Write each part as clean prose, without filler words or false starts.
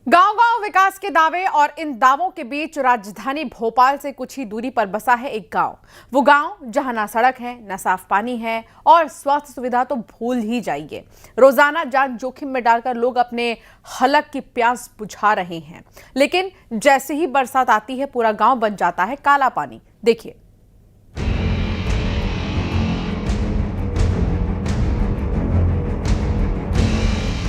गांव-गांव विकास के दावे और इन दावों के बीच राजधानी भोपाल से कुछ ही दूरी पर बसा है एक गांव। वो गांव जहां ना सड़क है, ना साफ पानी है और स्वास्थ्य सुविधा तो भूल ही जाइए। रोजाना जान जोखिम में डालकर लोग अपने हलक की प्यास बुझा रहे हैं, लेकिन जैसे ही बरसात आती है पूरा गांव बन जाता है काला पानी। देखिए,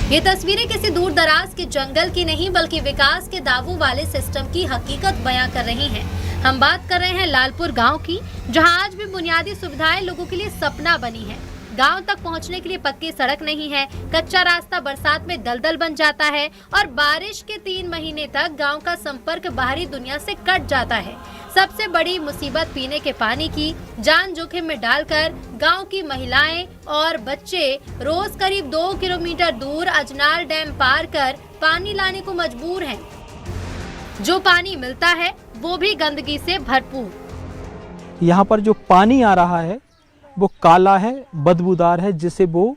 ये तस्वीरें किसी दूर दराज के जंगल की नहीं बल्कि विकास के दावों वाले सिस्टम की हकीकत बयां कर रही हैं। हम बात कर रहे हैं लालपुर गांव की, जहां आज भी बुनियादी सुविधाएं लोगों के लिए सपना बनी है। गांव तक पहुंचने के लिए पक्की सड़क नहीं है, कच्चा रास्ता बरसात में दलदल बन जाता है और बारिश के 3 महीने तक गांव का संपर्क बाहरी दुनिया से कट जाता है। सबसे बड़ी मुसीबत पीने के पानी की, जान जोखिम में डालकर गांव की महिलाएं और बच्चे रोज करीब 2 किलोमीटर दूर अजनाल डैम पार कर पानी लाने को मजबूर हैं। जो पानी मिलता है वो भी गंदगी से भरपूर। यहाँ पर जो पानी आ रहा है वो काला है, बदबूदार है, जिसे वो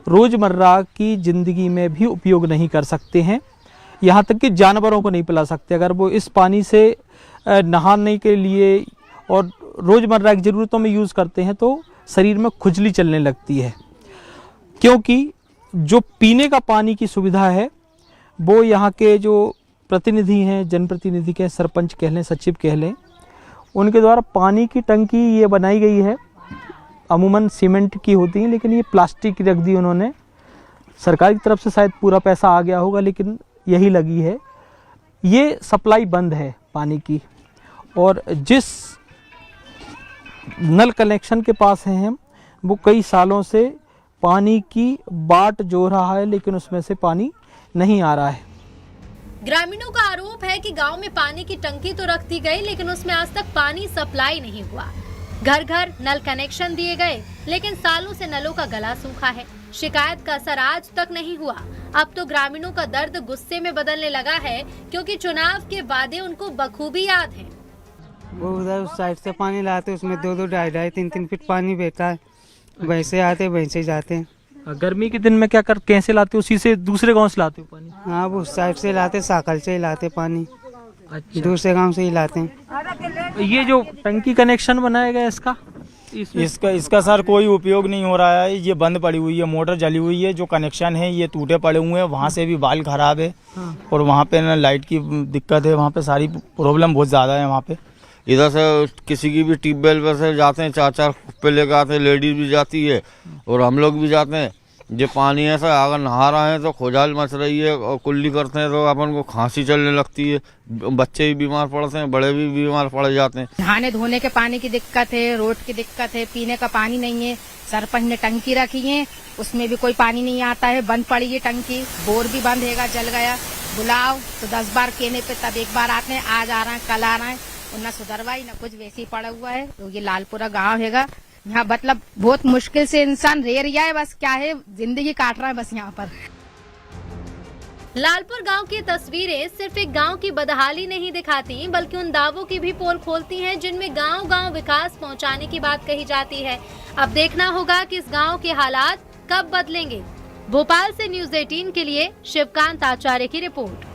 रोजमर्रा की जिंदगी में भी उपयोग नहीं कर सकते हैं। यहाँ तक कि जानवरों को नहीं पिला सकते। अगर वो इस पानी से नहाने के लिए और रोजमर्रा की ज़रूरतों में यूज़ करते हैं तो शरीर में खुजली चलने लगती है, क्योंकि जो पीने का पानी की सुविधा है वो यहाँ के जो प्रतिनिधि हैं, जनप्रतिनिधि के, सरपंच कह लें, सचिव कह लें, उनके द्वारा पानी की टंकी ये बनाई गई है। अमूमन सीमेंट की होती है, लेकिन ये प्लास्टिक की रख दी उन्होंने। सरकार की तरफ से शायद पूरा पैसा आ गया होगा, लेकिन यही लगी है। ये सप्लाई बंद है पानी की, और जिस नल कनेक्शन के पास हैं हम, वो कई सालों से पानी की बाट जो रहा है, लेकिन उसमें से पानी नहीं आ रहा है। ग्रामीणों का आरोप है कि गांव में पानी की टंकी तो रख दी गई, लेकिन उसमें आज तक पानी सप्लाई नहीं हुआ। घर घर नल कनेक्शन दिए गए, लेकिन सालों से नलों का गला सूखा है। शिकायत का असर आज तक नहीं हुआ। अब तो ग्रामीणों का दर्द गुस्से में बदलने लगा है, क्योंकि चुनाव के वादे उनको बखूबी याद हैं। वो उधर उस साइड से पानी लाते, उसमें 2-2, 2.5, 3-3 फीट पानी बहता है। वैसे आते वैसे जाते हैं। गर्मी के दिन में क्या कर कैसे लाते हो? उसी से दूसरे गांव से लाते हो पानी? हाँ, वो उस साइड से लाते, साकल से ही लाते पानी। अच्छा। दूसरे गांव से ही लाते हैं। ये जो टंकी कनेक्शन बनाया गया इसका सर कोई उपयोग नहीं हो रहा है। ये बंद पड़ी हुई है, मोटर जली हुई है, जो कनेक्शन है ये टूटे पड़े हुए हैं। वहाँ से भी बाल खराब है। हाँ। और वहाँ पे ना लाइट की दिक्कत है, वहाँ पे सारी प्रॉब्लम बहुत ज़्यादा है। वहाँ पे इधर से किसी की भी ट्यूबवेल पर से जाते हैं, 4-4 कुप्पे लेकर आते हैं, लेडीज भी जाती है और हम लोग भी जाते हैं। जो पानी ऐसा अगर नहा रहे हैं तो खुजाल मच रही है, और कुल्ली करते हैं तो अपन को खांसी चलने लगती है। बच्चे भी बीमार पड़ते हैं, बड़े भी बीमार पड़ जाते हैं। नहाने धोने के पानी की दिक्कत है, रोड की दिक्कत है, पीने का पानी नहीं है। सरपंच ने टंकी रखी है, उसमें भी कोई पानी नहीं आता है, बंद पड़ी है टंकी। बोर भी बंद हैगा, जल गया। बुलाओ तो 10 बार कहने पे तब एक बार आते हैं, आज आ रहे हैं, कल आ रहे हैं। और न सुधरवाई न कुछ, वैसे ही पड़ा हुआ है। तो ये लालपुरा गाँव हैगा, यहाँ मतलब बहुत मुश्किल से इंसान रह रहा है। बस क्या है, जिंदगी काट रहा है बस यहाँ पर। लालपुर गांव की तस्वीरें सिर्फ एक गांव की बदहाली नहीं दिखाती, बल्कि उन दावों की भी पोल खोलती हैं जिनमें गांव-गांव विकास पहुंचाने की बात कही जाती है। अब देखना होगा कि इस गांव के हालात कब बदलेंगे। भोपाल से न्यूज़ 18 के लिए शिवकांत आचार्य की रिपोर्ट।